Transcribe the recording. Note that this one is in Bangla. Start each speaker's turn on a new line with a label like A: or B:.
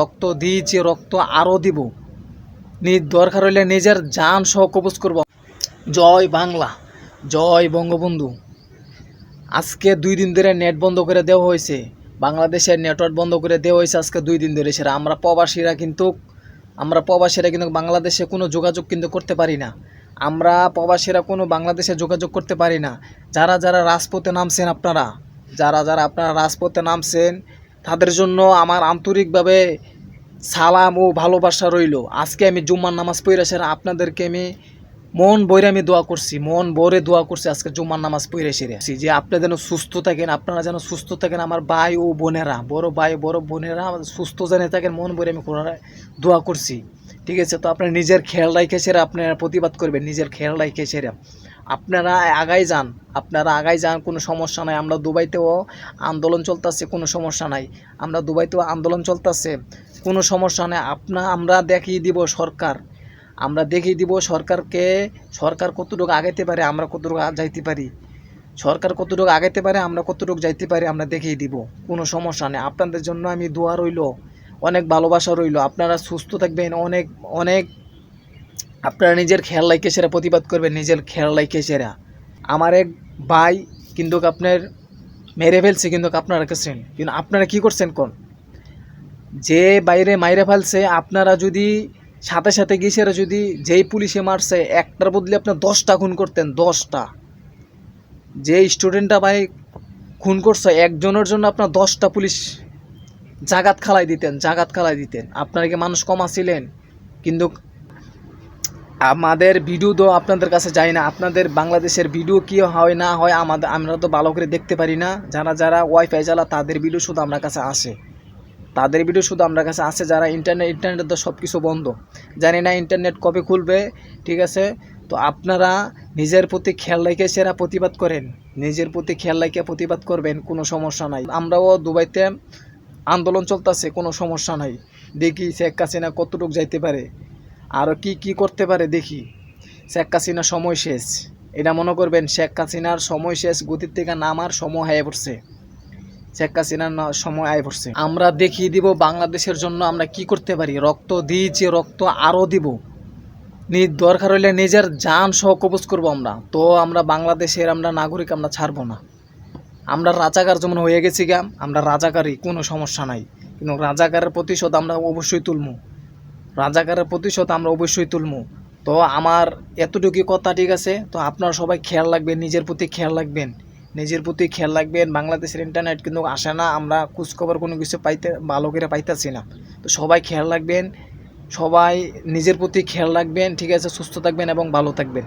A: রক্ত দিয়েছি, রক্ত আরও দিব। দরকার হইলে নিজের জান সহ কবজ করব। জয় বাংলা, জয় বঙ্গবন্ধু। আজকে 2 দিন ধরে নেট বন্ধ করে দেওয়া হয়েছে, বাংলাদেশের নেটওয়ার্ক বন্ধ করে দেওয়া হয়েছে আজকে 2 দিন ধরে। সেটা আমরা প্রবাসীরা কিন্তু বাংলাদেশে কোনো যোগাযোগ কিন্তু করতে পারি না। আমরা প্রবাসীরা কোনো বাংলাদেশে যোগাযোগ করতে পারি না। যারা যারা রাজপথে নামছেন, আপনারা রাজপথে নামছেন, তাদের জন্য আমার আন্তরিকভাবে সালাম ও ভালোবাসা রইল। আজকে আমি জুম্মার নামাজ পড়ে সেরা আপনাদেরকে আমি মন ভরে আমি দোয়া করছি, মন ভরে দোয়া করছি আজকে জুম্মার নামাজ পড়ে সেরে যে আপনারা যেন সুস্থ থাকেন, আপনারা যেন সুস্থ থাকেন। আমার ভাই ও বোনেরা, বড় ভাই বড় বোনেরা সুস্থ জানে থাকেন, মন ভরে আমি দোয়া করছি। ঠিক আছে, তো আপনারা নিজের খেয়াল রাখে সেরা আপনারা প্রতিবাদ করবেন, নিজের খেয়াল রাখে সেরা আপনারা আগাই যান, কোনো সমস্যা নাই। আমরা দুবাইতেও আন্দোলন চলতেছে, কোনো সমস্যা নাই। আমরা দুবাইতেও আন্দোলন চলতেছে, কোনো সমস্যা নেই। আমরা দেখিয়ে দিব সরকারকে, সরকার কতটুকু আগাইতে পারে, আমরা কতটুকু যাইতে পারি। সরকার কতটুকু আগাইতে পারে, আমরা কতটুকু যাইতে পারি, আমরা দেখিয়ে দিব। কোনো সমস্যা নেই। আপনাদের জন্য আমি দোয়া রইল, অনেক ভালোবাসা রইল। আপনারা সুস্থ থাকবেন, অনেক অনেক আপনারা নিজের খেয়াল রাখে সেরা প্রতিবাদ করবেন, নিজের খেয়াল রাখে সেরা। আমার এক ভাই কিন্তু আপনার মেরে ফেলছে, কিন্তু আপনারা কেছেন, কিন্তু আপনারা কি করছেন কোন? যে বাইরে মাইরে ফেলছে, আপনারা যদি সাথে সাথে গিয়ে যদি যেই পুলিশে মারছে একটার বদলে আপনার 10টা খুন করতেন, 10টা। যে স্টুডেন্টটা ভাই খুন করছে একজনের জন্য আপনার 10টা পুলিশ জাগাত খালাই দিতেন। আপনারা কি মানুষ কম ছিলেন? কিন্তু আমাদের ভিডিও তো আপনাদের কাছে যায় না। আপনাদের বাংলাদেশের ভিডিও কি হয় না হয় আমরা তো ভালো করে দেখতে পারি না। যারা ওয়াইফাই চালা তাদের ভিডিও শুধু আমার কাছে আসে, যারা ইন্টারনেট তো সব কিছু বন্ধ, জানি না ইন্টারনেট কবে খুলবে। ঠিক আছে, তো আপনারা নিজের প্রতি খেয়াল রেখে সেরা প্রতিবাদ করেন, নিজের প্রতি খেয়াল রেখে প্রতিবাদ করবেন, কোনো সমস্যা নাই। আমরাও দুবাইতে আন্দোলন চলতেছে, কোনো সমস্যা নাই। দেখি শেখ হাসিনা কতটুকু যাইতে পারে, আর কি করতে পারে দেখি। শেখ হাসিনার সময় শেষ, এটা মনে করবেন। শেখ হাসিনার সময় শেষ, গতির থেকে নামার সময় হয়ে পড়ছে। শেখ হাসিনার সময় আয় পড়ছে। আমরা দেখিয়ে দিব বাংলাদেশের জন্য আমরা কি করতে পারি। রক্ত দিয়েছি, রক্ত আরও দিব। দরকার হইলে নিজের জান সহ কবজ করবো আমরা। তো আমরা বাংলাদেশের নাগরিক, আমরা ছাড়বো না। আমরা রাজাকার যেমন হয়ে গেছি গা, আমরা রাজাকারই, কোনো সমস্যা নাই। কিন্তু রাজাকারের প্রতিশোধ আমরা অবশ্যই তুলবো। তো আমার এতটুকু কথা, ঠিক আছে। তো আপনারা সবাই খেয়াল রাখবেন, নিজের প্রতি খেয়াল রাখবেন। বাংলাদেশের ইন্টারনেট কিন্তু আসে না, আমরা খোঁজখবর কোনো কিছু ভালো করে পাইতেছি না। তো সবাই খেয়াল রাখবেন, সবাই নিজের প্রতি খেয়াল রাখবেন। ঠিক আছে, সুস্থ থাকবেন এবং ভালো থাকবেন।